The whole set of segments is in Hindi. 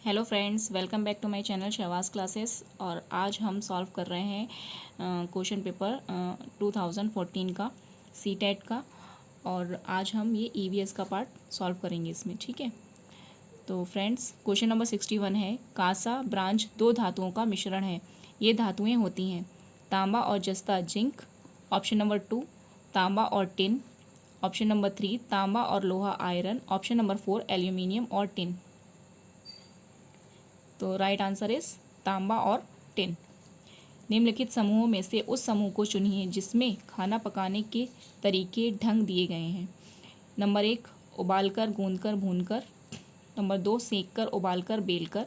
Hello friends, welcome back to my channel Shahwaz classes. और आज हम सॉल्व कर रहे हैं क्वेश्चन पेपर 2014 का सीटेट का। और आज हम ये ईवीएस का पार्ट सॉल्व करेंगे इसमें, ठीक है। तो फ्रेंड्स, क्वेश्चन नंबर 61 है, कांसा ब्रांज दो धातुओं का मिश्रण है। ये धातुएं होती हैं तांबा और जस्ता जिंक। ऑप्शन नंबर 2 तांबा और टिन। ऑप्शन नंबर 3 तांबा और लोहा आयरन। ऑप्शन नंबर 4 एल्यूमिनियम और टिन। तो राइट आंसर इज तांबा और टिन। निम्नलिखित समूहों में से उस समूह को चुनिए जिसमें खाना पकाने के तरीके ढंग दिए गए हैं। नंबर 1 उबालकर, गूंदकर, भूनकर। नंबर 2 सेककर, उबालकर, बेलकर।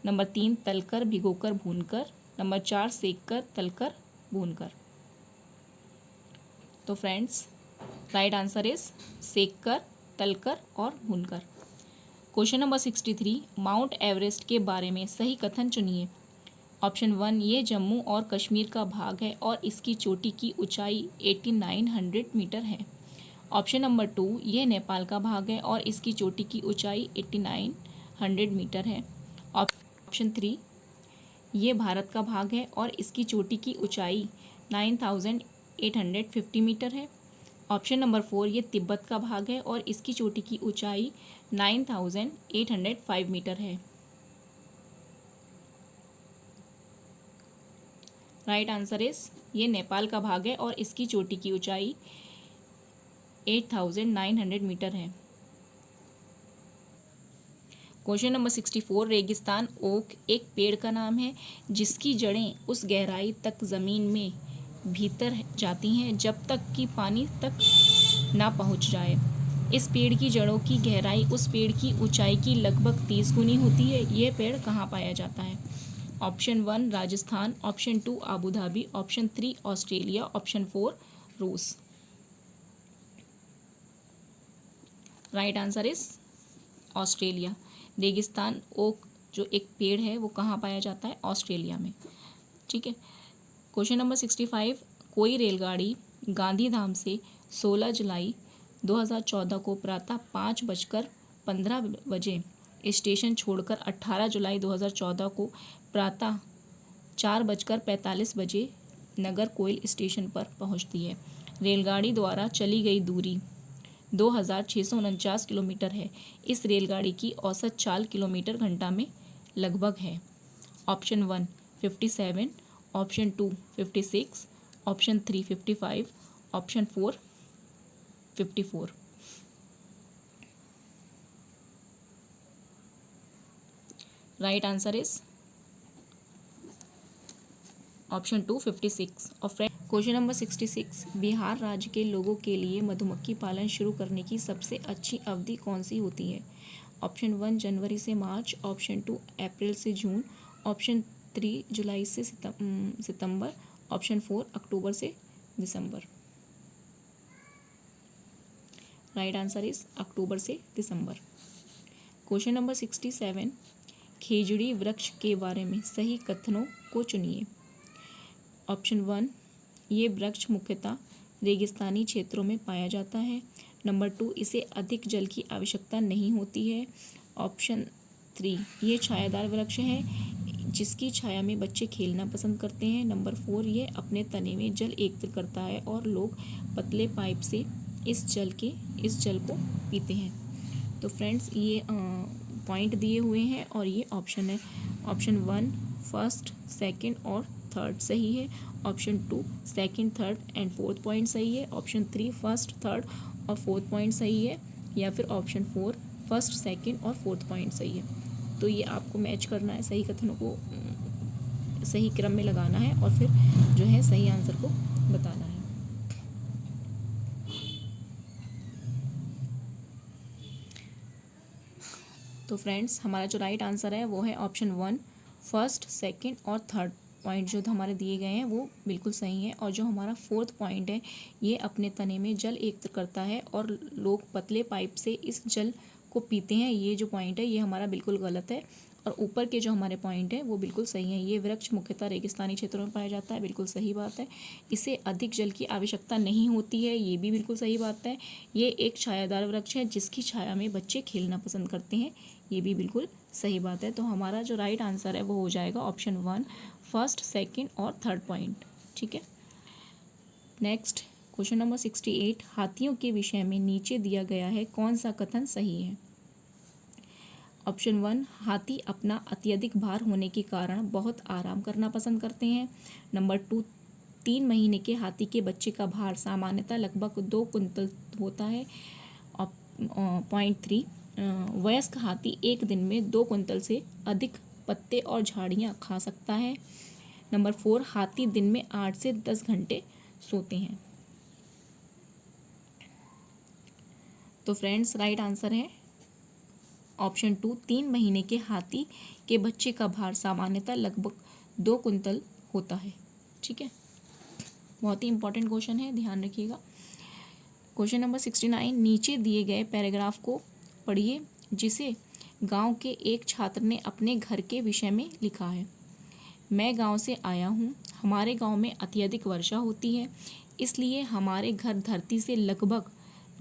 नंबर 3 तलकर, भिगोकर, भूनकर। नंबर 4 सेककर, तलकर, भूनकर। तो फ्रेंड्स, राइट आंसर इज सेककर, तलकर और भूनकर। क्वेश्चन नंबर 63, माउंट एवरेस्ट के बारे में सही कथन चुनिए। ऑप्शन 1 ये जम्मू और कश्मीर का भाग है और इसकी चोटी की ऊंचाई 8900 मीटर है। ऑप्शन नंबर 2 ये नेपाल का भाग है और इसकी चोटी की ऊंचाई 8900 मीटर है। ऑप्शन 3 ये भारत का भाग है और इसकी चोटी की ऊंचाई 9850 मीटर है। ऑप्शन नंबर 4 ये तिब्बत का भाग है और इसकी चोटी की ऊंचाई 9805 मीटर है। राइट आंसर इज ये नेपाल का भाग है और इसकी चोटी की ऊंचाई 8900 मीटर है। क्वेश्चन नंबर 64, रेगिस्तान ओक एक पेड़ का नाम है जिसकी जड़ें उस गहराई तक ज़मीन में भीतर जाती हैं जब तक कि पानी तक ना पहुंच जाए। इस पेड़ की जड़ों की गहराई उस पेड़ की ऊंचाई की लगभग 30 गुनी होती है। यह पेड़ कहाँ पाया जाता है? Option 1 Rajasthan. Option 2 Abu Dhabi. Option 3 Australia. Option 4 रूस। Right answer is Australia. रेगिस्तान ओक जो एक पेड़ है वो कहाँ पाया जाता है? ऑस्ट्रेलिया में, ठीक है। क्वेश्चन नंबर 65, कोई रेलगाड़ी गांधीधाम से 16 जुलाई 2014 को प्रातः 5:15 स्टेशन छोड़कर 18 जुलाई 2014 को प्रातः 4:45 नगर कोइल स्टेशन पर पहुंचती है। रेलगाड़ी द्वारा चली गई दूरी 2649 किलोमीटर है। इस रेलगाड़ी की औसत चाल किलोमीटर घंटा में लगभग है। Option 1 57, option 2 56, option 3 55, option 4 54। Right answer is option 2 56। और क्वेश्चन नंबर 66, बिहार राज्य के लोगों के लिए मधुमक्खी पालन शुरू करने की सबसे अच्छी अवधि कौन सी होती है? ऑप्शन 1 जनवरी से मार्च। ऑप्शन 2 अप्रैल से जून। ऑप्शन 3 जुलाई से सितंबर। ऑप्शन 4 अक्टूबर से दिसंबर। राइट आंसर इज अक्टूबर से दिसंबर। क्वेश्चन नंबर 67, खेजड़ी वृक्ष के बारे में सही कथनों को चुनिए। ऑप्शन 1 ये वृक्ष मुख्यतः रेगिस्तानी क्षेत्रों में पाया जाता है। नंबर 2 इसे अधिक जल की आवश्यकता नहीं होती है। ऑप्शन 3 ये छायादार वृक्ष है जिसकी छाया में बच्चे खेलना पसंद करते हैं। नंबर 4 ये अपने तने में जल एकत्र करता है और लोग पतले पाइप से इस जल को पीते हैं। तो फ्रेंड्स, ये पॉइंट दिए हुए हैं और ये ऑप्शन है। ऑप्शन 1 फर्स्ट, सेकंड और थर्ड सही है। Option 2 second, third and fourth point सही है। ऑप्शन 3 फर्स्ट, थर्ड और फोर्थ पॉइंट सही है। या फिर ऑप्शन 4 फर्स्ट, सेकंड और फोर्थ पॉइंट सही है। तो ये आपको मैच करना है, सही कथनों को सही क्रम में लगाना है और फिर जो है सही आंसर को बताना है। तो फ्रेंड्स, हमारा जो राइट आंसर है वो है ऑप्शन 1 फर्स्ट, सेकंड और थर्ड पॉइंट जो हमारे दिए गए हैं वो बिल्कुल सही है। और जो हमारा फोर्थ पॉइंट है ये अपने तने में जल एकत्र करता है और लोग पतले पाइप से इस जल को पीते हैं, ये जो पॉइंट है ये हमारा बिल्कुल गलत है। और ऊपर के जो हमारे पॉइंट है वो बिल्कुल सही है। ये वृक्ष मुख्यतः रेगिस्तानी क्षेत्रों में पाया जाता है, बिल्कुल सही बात है। इसे अधिक जल की आवश्यकता नहीं होती है, ये भी बिल्कुल सही बात है। ये एक छायादार वृक्ष है जिसकी छाया में बच्चे खेलना पसंद करते हैं, ये भी बिल्कुल सही बात है। तो हमारा जो राइट आंसर है वो हो जाएगा ऑप्शन 1, फर्स्ट, सेकंड और थर्ड पॉइंट। ठीक है। नेक्स्ट क्वेश्चन नंबर 68, हाथियों के विषय में नीचे दिया गया है कौन सा कथन सही है? ऑप्शन 1, हाथी अपना अत्यधिक भार होने के कारण बहुत आराम करना पसंद करते हैं। नंबर 2, 3 महीने के हाथी के बच्चे का भार सामान्यतः लगभग 2 कुंतल होता है। पॉइंट 3, वयस्क हाथी एक दिन में 2 कुंतल से अधिक पत्ते और झाड़ियाँ खा सकता है। नंबर 4, हाथी दिन में 8 से 10 घंटे सोते हैं। तो फ्रेंड्स राइट आंसर है ऑप्शन 2, 3 महीने के हाथी के बच्चे का भार सामान्यतः लगभग 2 कुंतल होता है। ठीक है, बहुत ही इंपॉर्टेंट क्वेश्चन है, ध्यान रखिएगा। क्वेश्चन नंबर 69, नीचे दिए गए पैराग्राफ को पढ़िए जिसे गांव के एक छात्र ने अपने घर के विषय में लिखा है। मैं गांव से आया हूं। हमारे गांव में अत्यधिक वर्षा होती है, इसलिए हमारे घर धरती से लगभग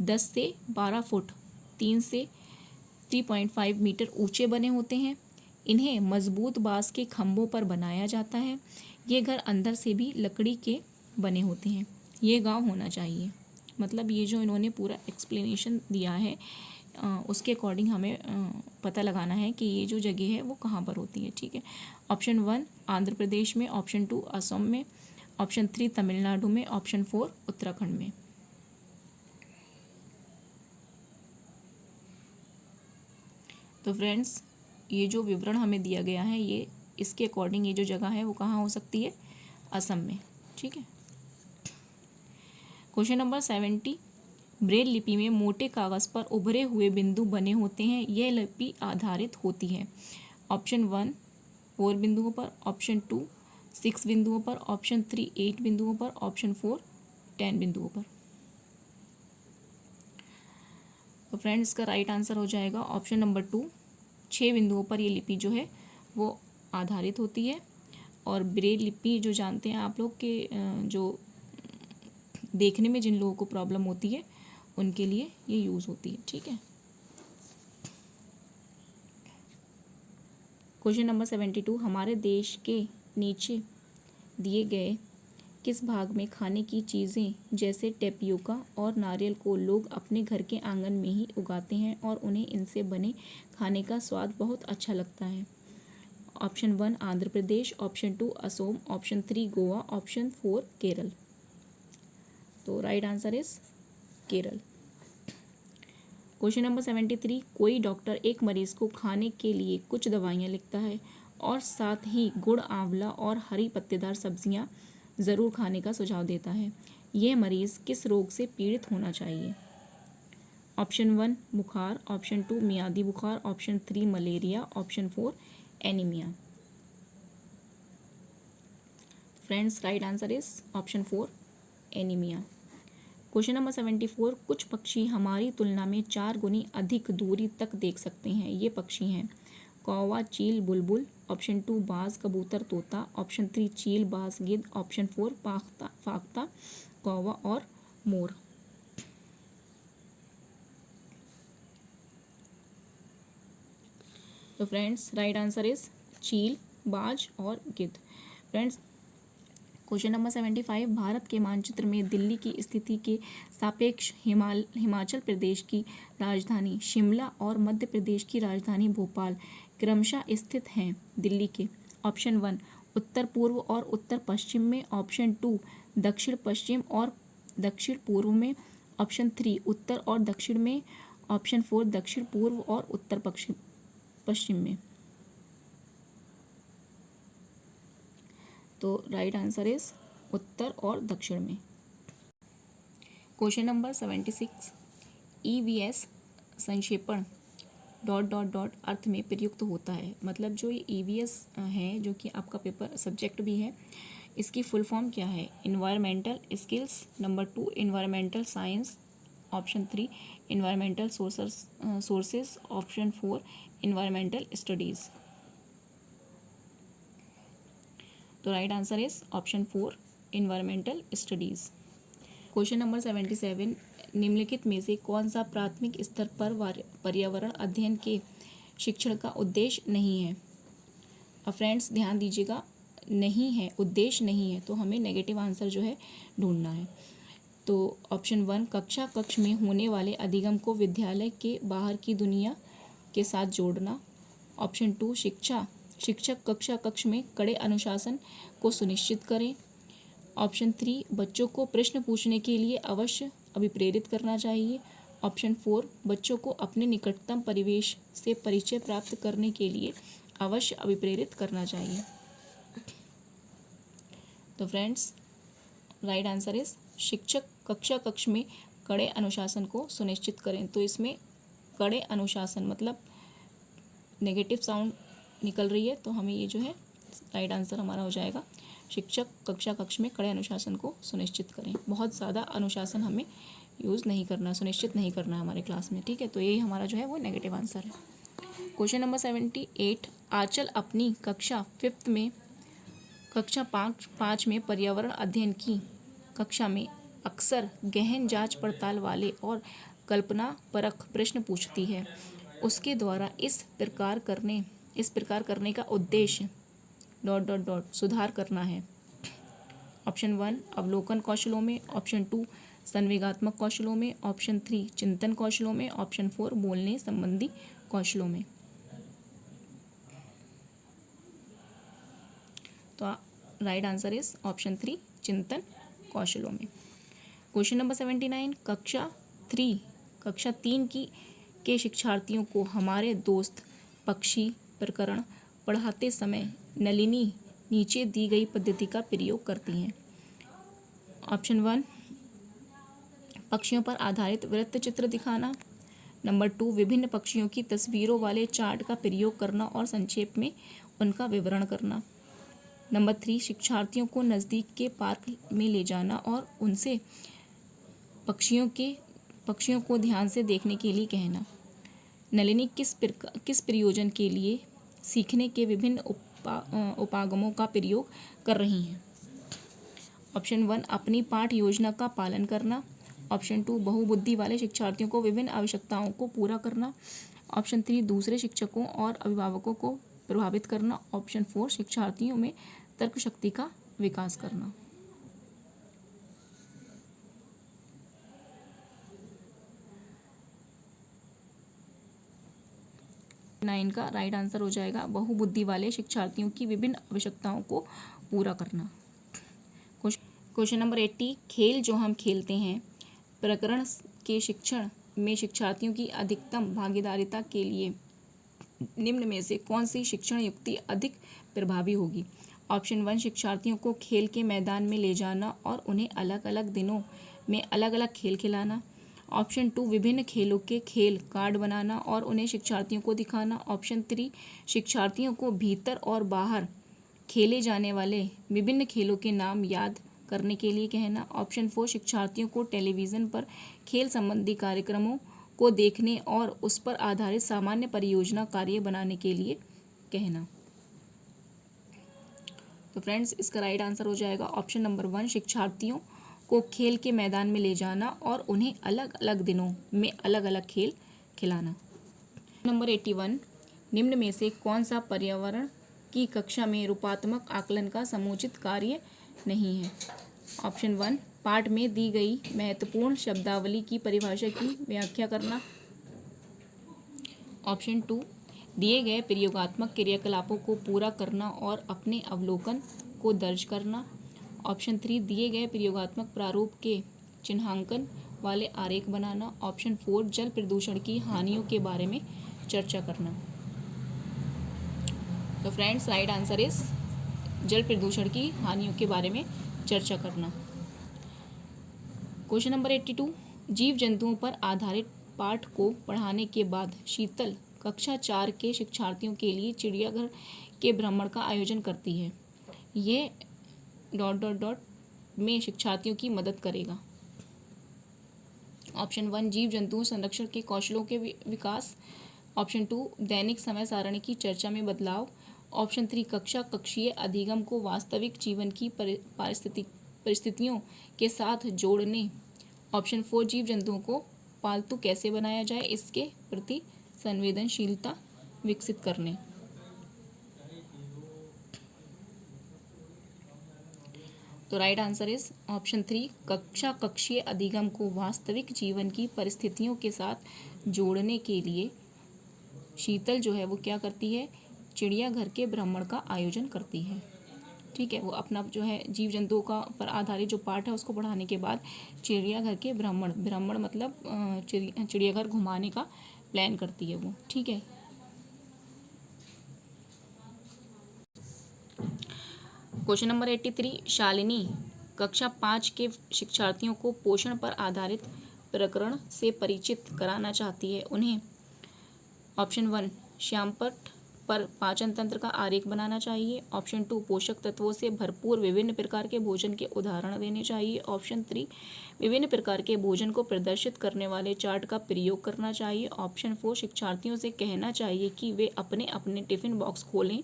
10 से 12 फुट 3 से 3.5 मीटर ऊंचे बने होते हैं। इन्हें मजबूत बांस के खंभों पर बनाया जाता है। ये घर अंदर से भी लकड़ी के बने होते हैं। ये गांव होना चाहिए। मतलब ये जो इन्होंने पूरा एक्सप्लेनेशन दिया है उसके अकॉर्डिंग हमें पता लगाना है कि ये जो जगह है वो कहाँ पर होती है। ठीक है, ऑप्शन 1 आंध्र प्रदेश में, ऑप्शन 2 असम में, ऑप्शन 3 तमिलनाडु में, ऑप्शन 4 उत्तराखंड में। तो फ्रेंड्स ये जो विवरण हमें दिया गया है ये इसके अकॉर्डिंग ये जो जगह है वो कहाँ हो सकती है? असम में। ठीक है। क्वेश्चन नंबर 70, ब्रेल लिपि में मोटे कागज पर उभरे हुए बिंदु बने होते हैं। यह लिपि आधारित होती है। ऑप्शन 1 4 बिंदुओं पर, ऑप्शन 2 6 बिंदुओं पर, ऑप्शन 3 8 बिंदुओं पर, ऑप्शन 4 10 बिंदुओं पर। तो फ्रेंड्स इसका राइट आंसर हो जाएगा ऑप्शन नंबर 2, 6 बिंदुओं पर ये लिपि जो है वो आधारित होती है। और ब्रेल लिपि जो जानते हैं आप लोग के जो देखने में जिन लोगों को प्रॉब्लम होती है उनके लिए ये यूज़ होती है। ठीक है। क्वेश्चन नंबर 72, हमारे देश के नीचे दिए गए किस भाग में खाने की चीज़ें जैसे टेपियोका और नारियल को लोग अपने घर के आंगन में ही उगाते हैं और उन्हें इनसे बने खाने का स्वाद बहुत अच्छा लगता है? Option 1 Andhra Pradesh, option 2 Assam, option 3 Goa, option 4 Kerala. तो right answer is Kerala. Question number 73, कोई डॉक्टर एक मरीज को खाने के लिए कुछ दवाइयाँ लिखता है और साथ ही गुड़, आंवला और हरी पत्तेदार सब्जियाँ ज़रूर खाने का सुझाव देता है। यह मरीज़ किस रोग से पीड़ित होना चाहिए? ऑप्शन 1 बुखार, ऑप्शन 2 मियादी बुखार, option 3 malaria, option 4 anaemia. Friends right answer is option 4 anaemia. Question number 74, कुछ पक्षी हमारी तुलना में 4 गुनी अधिक दूरी तक देख सकते हैं। ये पक्षी हैं कौवा, चील, बुलबुल, ऑप्शन 2 बाज, कबूतर, तोता, ऑप्शन 3 चील, बाज, गिद्ध, ऑप्शन 4 फाख्ता, कौवा और मोर। तो फ्रेंड्स राइट आंसर इज चील, बाज और गिद्ध। फ्रेंड्स क्वेश्चन नंबर 75, भारत के मानचित्र में दिल्ली की स्थिति के सापेक्ष हिमाचल प्रदेश की राजधानी शिमला और मध्य प्रदेश की राजधानी भोपाल क्रमशः स्थित हैं। दिल्ली के ऑप्शन 1 उत्तर पूर्व और उत्तर पश्चिम में, ऑप्शन 2 दक्षिण पश्चिम और दक्षिण पूर्व में, ऑप्शन 3 उत्तर और दक्षिण में, ऑप्शन 4 दक्षिण पूर्व और उत्तर पश्चिम में। तो राइट आंसर इज उत्तर और दक्षिण में। क्वेश्चन नंबर 76, EVS संक्षेपण ... अर्थ में प्रयुक्त होता है। मतलब जो ये EVS है जो कि आपका पेपर सब्जेक्ट भी है, इसकी फुल फॉर्म क्या है? Environmental skills, number 2 environmental science, option 3 environmental sources, option 4 environmental studies. तो right answer is option 4 environmental studies. Question number 77, निम्नलिखित में से कौन सा प्राथमिक स्तर पर पर्यावरण अध्ययन के शिक्षण का उद्देश्य नहीं है। अब फ्रेंड्स ध्यान दीजिएगा, नहीं है, उद्देश्य नहीं है, तो हमें नेगेटिव आंसर जो है ढूंढना है। तो ऑप्शन 1 कक्षा कक्ष में होने वाले अधिगम को विद्यालय के बाहर की दुनिया के साथ जोड़ना। ऑप्शन 2 शिक्षक कक्षा कक्ष में कड़े अनुशासन को सुनिश्चित करें। ऑप्शन 3 बच्चों को प्रश्न पूछने के लिए अवश्य अभिप्रेरित करना चाहिए। ऑप्शन 4 बच्चों को अपने निकटतम परिवेश से परिचय प्राप्त करने के लिए अवश्य अभिप्रेरित करना चाहिए। तो फ्रेंड्स राइट आंसर इज शिक्षक कक्षा कक्ष में कड़े अनुशासन को सुनिश्चित करें। तो इसमें कड़े अनुशासन मतलब नेगेटिव साउंड निकल रही है, तो हमें ये जो है राइट आंसर हमारा हो जाएगा शिक्षक कक्षा कक्ष में कड़े अनुशासन को सुनिश्चित करें। बहुत ज़्यादा अनुशासन हमें यूज़ नहीं करना, सुनिश्चित नहीं करना है हमारे क्लास में, ठीक है। तो यही हमारा जो है वो नेगेटिव आंसर है। क्वेश्चन नंबर 78 आंचल अपनी कक्षा 5 में पर्यावरण अध्ययन की कक्षा में अक्सर गहन जांच पड़ताल वाले और कल्पना परख प्रश्न पूछती है। उसके द्वारा इस प्रकार करने का उद्देश्य ... सुधार करना है। ऑप्शन 1 अवलोकन कौशलों में, ऑप्शन 2 संवेगात्मक कौशलों में, ऑप्शन 3 चिंतन कौशलों में, ऑप्शन 4 बोलने संबंधी कौशलों में। तो राइट आंसर इज ऑप्शन 3 चिंतन कौशलों में। क्वेश्चन नंबर 79 कक्षा 3 के शिक्षार्थियों को हमारे दोस्त पक्षी प्रकरण पढ़ाते समय नलिनी नीचे दी गई पद्धति का प्रयोग करती हैं। ऑप्शन 1 पक्षियों पर आधारित वृत्त चित्र दिखाना। नंबर 2 विभिन्न पक्षियों की तस्वीरों वाले चार्ट का प्रयोग करना और संक्षेप में उनका विवरण करना। नंबर 3 शिक्षार्थियों को नज़दीक के पार्क में ले जाना और उनसे पक्षियों को ध्यान से देखने के लिए कहना। नलिनी किस प्रयोजन के लिए सीखने के विभिन्न उपागमों का प्रयोग कर रही हैं। ऑप्शन 1 अपनी पाठ योजना का पालन करना। ऑप्शन 2 बहुबुद्धि वाले शिक्षार्थियों को विभिन्न आवश्यकताओं को पूरा करना। ऑप्शन 3 दूसरे शिक्षकों और अभिभावकों को प्रभावित करना। ऑप्शन 4 शिक्षार्थियों में तर्क शक्ति का विकास करना। नाइन का राइट आंसर हो जाएगा बहुबुद्धि वाले शिक्षार्थियों की विभिन्न आवश्यकताओं को पूरा करना। क्वेश्चन नंबर 80 खेल जो हम खेलते हैं प्रकरण के शिक्षण में शिक्षार्थियों की अधिकतम भागीदारिता के लिए निम्न में से कौन सी शिक्षण युक्ति अधिक प्रभावी होगी। ऑप्शन 1 शिक्षार्थियों को खेल के मैदान में ले जाना और उन्हें अलग अलग दिनों में अलग अलग खेल खिलाना। ऑप्शन 2 विभिन्न खेलों के खेल कार्ड बनाना और उन्हें शिक्षार्थियों को दिखाना। ऑप्शन 3 शिक्षार्थियों को भीतर और बाहर खेले जाने वाले विभिन्न खेलों के नाम याद करने के लिए कहना। ऑप्शन 4 शिक्षार्थियों को टेलीविज़न पर खेल संबंधी कार्यक्रमों को देखने और उस पर आधारित सामान्य परियोजना कार्य बनाने के लिए कहना। तो फ्रेंड्स इसका राइट आंसर हो जाएगा ऑप्शन नंबर 1 शिक्षार्थियों को खेल के मैदान में ले जाना और उन्हें अलग अलग दिनों में अलग अलग खेल खिलाना। नंबर 81 निम्न में से कौन सा पर्यावरण की कक्षा में रूपात्मक आकलन का समुचित कार्य नहीं है। ऑप्शन 1 पाठ में दी गई महत्वपूर्ण शब्दावली की परिभाषा की व्याख्या करना। ऑप्शन 2 दिए गए प्रयोगात्मक क्रियाकलापों को पूरा करना और अपने अवलोकन को दर्ज करना। ऑप्शन 3 दिए गए प्रयोगात्मक प्रारूप के चिन्हांकन वाले आरेख बनाना। ऑप्शन 4 जल प्रदूषण की हानियों के बारे में चर्चा करना। तो फ्रेंड्स राइट आंसर इज जल प्रदूषण की हानियों के बारे में चर्चा करना। क्वेश्चन नंबर 82 जीव जंतुओं पर आधारित पाठ को पढ़ाने के बाद शीतल कक्षा 4 के शिक्षार्थियों के लिए चिड़ियाघर के भ्रमण का आयोजन करती है। ये ... में शिक्षार्थियों की मदद करेगा। ऑप्शन 1 जीव जंतु संरक्षण के कौशलों के विकास। ऑप्शन 2 दैनिक समय सारणी की चर्चा में बदलाव। ऑप्शन 3 कक्षीय अधिगम को वास्तविक जीवन की परिस्थितियों के साथ जोड़ने। ऑप्शन 4 जीव जंतुओं को पालतू कैसे बनाया जाए इसके प्रति संवेदनशीलता विकसित करने। तो राइट आंसर इज ऑप्शन 3, कक्षा कक्षीय अधिगम को वास्तविक जीवन की परिस्थितियों के साथ जोड़ने के लिए शीतल जो है वो क्या करती है, चिड़ियाघर के भ्रमण का आयोजन करती है। ठीक है, वो अपना जो है जीव जंतुओं का पर आधारित जो पाठ है उसको पढ़ाने के बाद चिड़ियाघर के भ्रमण मतलब चिड़ियाघर घुमाने का प्लान करती है वो। ठीक है, क्वेश्चन नंबर 83, शालिनी कक्षा 5 के शिक्षार्थियों को पोषण पर आधारित प्रकरण से परिचित कराना चाहती है। उन्हें ऑप्शन 1 श्यामपट्ट पर पाचन तंत्र का आरेख बनाना चाहिए। ऑप्शन 2 पोषक तत्वों से भरपूर विभिन्न प्रकार के भोजन के उदाहरण देने चाहिए। ऑप्शन 3 विभिन्न प्रकार के भोजन को प्रदर्शित करने वाले चार्ट का प्रयोग करना चाहिए। ऑप्शन 4 शिक्षार्थियों से कहना चाहिए कि वे अपने अपने टिफिन बॉक्स खोलें,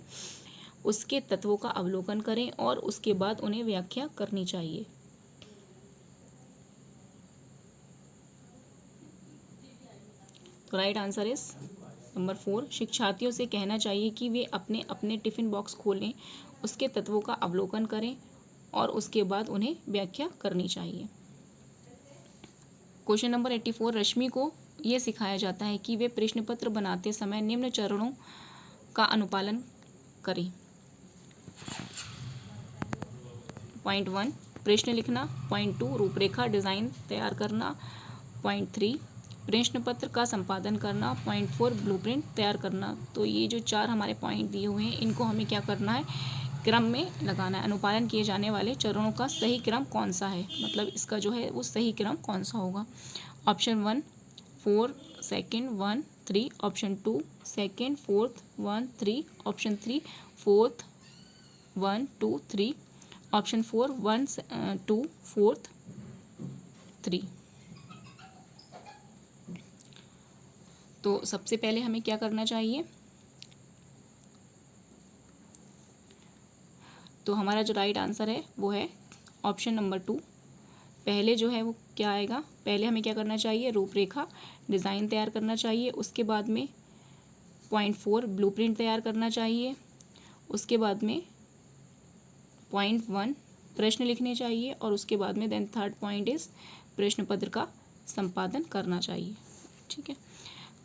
उसके तत्वों का अवलोकन करें और उसके बाद उन्हें व्याख्या करनी चाहिए। तो राइट आंसर इज नंबर 4, शिक्षार्थियों से कहना चाहिए कि वे अपने अपने टिफिन बॉक्स खोलें, उसके तत्वों का अवलोकन करें और उसके बाद उन्हें व्याख्या करनी चाहिए। क्वेश्चन नंबर 84, रश्मि को ये सिखाया जाता है कि वे प्रश्न पत्र बनाते समय निम्न चरणों का अनुपालन करें। पॉइंट 1 प्रश्न लिखना, पॉइंट 2 रूपरेखा डिज़ाइन तैयार करना, पॉइंट 3 प्रश्न पत्र का संपादन करना, पॉइंट 4 ब्लूप्रिंट तैयार करना। तो ये जो 4 हमारे पॉइंट दिए हुए हैं इनको हमें क्या करना है, क्रम में लगाना है। अनुपालन किए जाने वाले चरणों का सही क्रम कौन सा है, मतलब इसका जो है वो सही क्रम कौन सा होगा। Option 1 4 second 1 3, option 2 second 4th 1 3, option 3 4th 1 2 3, option 4 1 2 4th 3। तो सबसे पहले हमें क्या करना चाहिए, तो हमारा जो राइट आंसर है वो है ऑप्शन नंबर 2। पहले जो है वो क्या आएगा, पहले हमें क्या करना चाहिए, रूपरेखा डिज़ाइन तैयार करना चाहिए, उसके बाद में पॉइंट 4 ब्लूप्रिंट तैयार करना चाहिए, उसके बाद में पॉइंट 1 प्रश्न लिखने चाहिए और उसके बाद में देन थर्ड पॉइंट इज प्रश्न पत्र का संपादन करना चाहिए। ठीक है,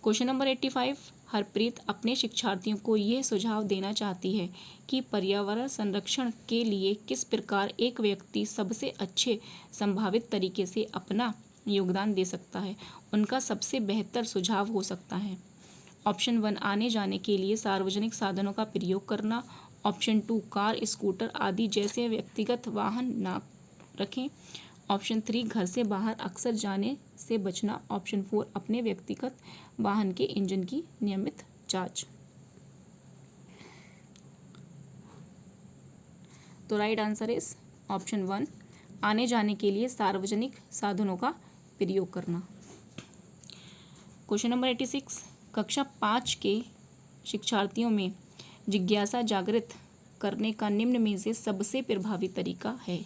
क्वेश्चन नंबर 85, हरप्रीत अपने शिक्षार्थियों को यह सुझाव देना चाहती है कि पर्यावरण संरक्षण के लिए किस प्रकार एक व्यक्ति सबसे अच्छे संभावित तरीके से अपना योगदान दे सकता है। उनका सबसे बेहतर सुझाव हो सकता है। ऑप्शन 1 आने जाने के लिए सार्वजनिक साधनों का प्रयोग करना, ऑप्शन 2 कार स्कूटर आदि जैसे व्यक्तिगत वाहन ना रखें, ऑप्शन 3 घर से बाहर अक्सर जाने से बचना, ऑप्शन 4 अपने व्यक्तिगत वाहन के इंजन की नियमित जांच। तो राइट आंसर इज ऑप्शन 1 आने जाने के लिए सार्वजनिक साधनों का प्रयोग करना। क्वेश्चन नंबर 86, कक्षा 5 के शिक्षार्थियों में जिज्ञासा जागृत करने का निम्न में से सबसे प्रभावी तरीका है।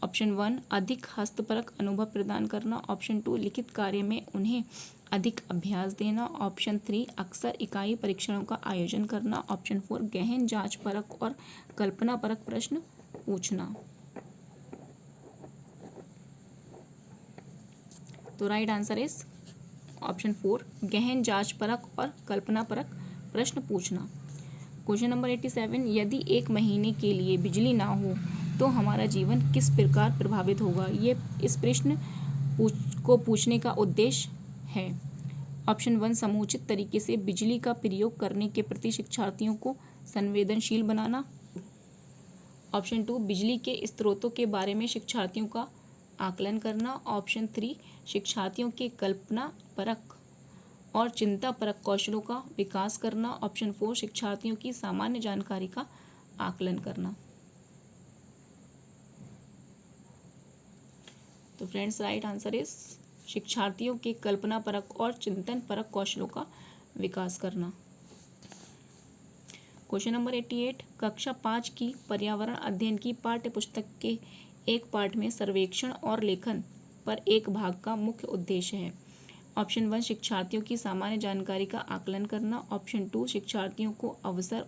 ऑप्शन 1 अधिक हस्तपरक अनुभव प्रदान करना, ऑप्शन 2 लिखित कार्य में उन्हें अधिक अभ्यास देना, ऑप्शन 3 अक्सर इकाई परीक्षणों का आयोजन करना, ऑप्शन 4 गहन जांच परक और कल्पना परक प्रश्न पूछना। तो राइट आंसर इज ऑप्शन 4 गहन जांच परक और कल्पना परक प्रश्न पूछना। क्वेश्चन नंबर 87, यदि 1 महीने के लिए बिजली ना हो तो हमारा जीवन किस प्रकार प्रभावित होगा। ये इस प्रश्न को पूछने का उद्देश्य है। ऑप्शन 1 समुचित तरीके से बिजली का प्रयोग करने के प्रति शिक्षार्थियों को संवेदनशील बनाना, ऑप्शन 2 बिजली के स्रोतों के बारे में शिक्षार्थियों का आकलन करना, ऑप्शन 3 शिक्षार्थियों के कल्पना परक और चिंता परक कौशलों का विकास करना, ऑप्शन 4 शिक्षार्थियों की सामान्य जानकारी का आकलन करना। तो फ्रेंड्स राइट आंसर इज शिक्षार्थियों के कल्पना परक और चिंतन परक कौशलों का विकास करना। क्वेश्चन नंबर 88, कक्षा 5 की पर्यावरण अध्ययन की पाठ्य पुस्तक के एक पाठ में सर्वेक्षण और लेखन पर एक भाग का मुख्य उद्देश्य है। ऑप्शन 1 शिक्षार्थियों की सामान्य जानकारी का आकलन करना। ऑप्शन 2 शिक्षार्थियों को अवसर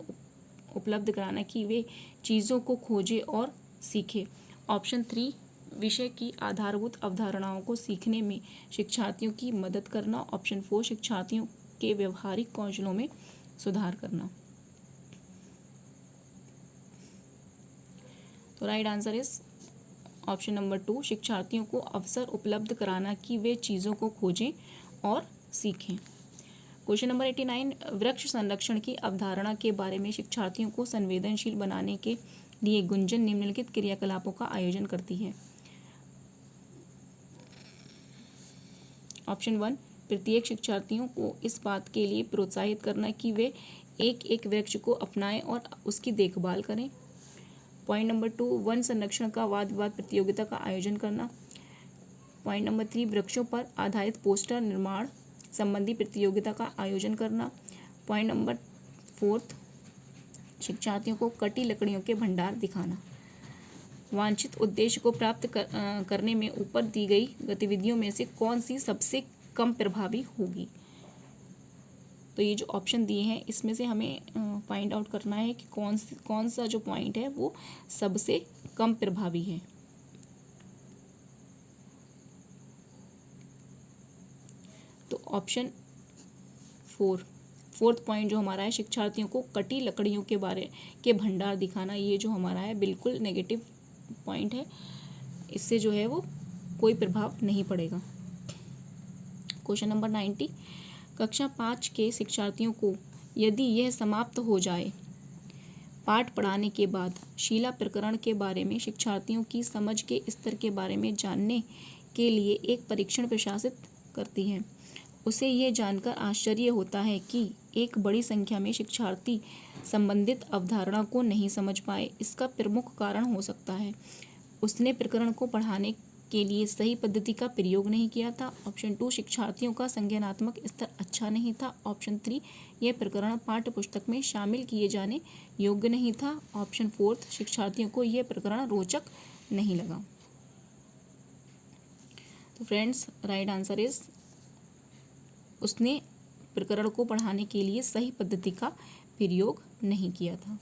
उपलब्ध कराना कि वे चीज़ों को खोजें और सीखें। ऑप्शन 3 विषय की आधारभूत अवधारणाओं को सीखने में शिक्षार्थियों की मदद करना। ऑप्शन 4 शिक्षार्थियों के व्यवहारिक कौशलों में सुधार करना। तो right answer is option number 2 शिक्षार्थियों को अवसर उपलब्ध कराना कि वे चीज़ों को खोजें और सीखें। क्वेश्चन नंबर 89 वृक्ष संरक्षण की अवधारणा के बारे में शिक्षार्थियों को संवेदनशील बनाने के लिए गुंजन निम्नलिखित क्रियाकलापों का आयोजन करती है। ऑप्शन 1 प्रत्येक शिक्षार्थियों को इस बात के लिए प्रोत्साहित करना कि वे एक एक वृक्ष को अपनाएं और उसकी देखभाल करें। पॉइंट नंबर 2 वन संरक्षण का वाद विवाद प्रतियोगिता का आयोजन करना। पॉइंट नंबर 3 वृक्षों पर आधारित पोस्टर निर्माण संबंधी प्रतियोगिता का आयोजन करना। पॉइंट नंबर 4 शिक्षार्थियों को कटी लकड़ियों के भंडार दिखाना। वांछित उद्देश्य को प्राप्त करने में ऊपर दी गई गतिविधियों में से कौन सी सबसे कम प्रभावी होगी। तो ये जो ऑप्शन दिए हैं इसमें से हमें फाइंड आउट करना है कि कौन सा जो पॉइंट है वो सबसे कम प्रभावी है। तो ऑप्शन 4 पॉइंट जो हमारा है शिक्षार्थियों को कटी लकड़ियों के भंडार दिखाना, ये जो हमारा है बिल्कुल नेगेटिव पॉइंट है। इससे जो है वो कोई प्रभाव नहीं पड़ेगा। क्वेश्चन नंबर 90 कक्षा 5 के शिक्षार्थियों को यदि यह समाप्त हो जाए पाठ पढ़ाने के बाद शीला प्रकरण के बारे में शिक्षार्थियों की समझ के स्तर के बारे में जानने के लिए एक परीक्षण प्रशासित करती है, उसे ये जानकर आश्चर्य होता है कि एक बड़ी संख्या में शिक्षार्थी संबंधित अवधारणा को नहीं समझ पाए। इसका प्रमुख कारण हो सकता है उसने प्रकरण को पढ़ाने के लिए सही पद्धति का प्रयोग नहीं किया था। ऑप्शन 2 शिक्षार्थियों का संज्ञानात्मक स्तर अच्छा नहीं था। ऑप्शन 3 यह प्रकरण पाठ्य पुस्तक में शामिल किए जाने योग्य नहीं था। ऑप्शन 4 शिक्षार्थियों को यह प्रकरण रोचक नहीं लगा। तो फ्रेंड्स राइट आंसर इज उसने प्रकरण को पढ़ाने के लिए सही पद्धति का प्रयोग नहीं किया था।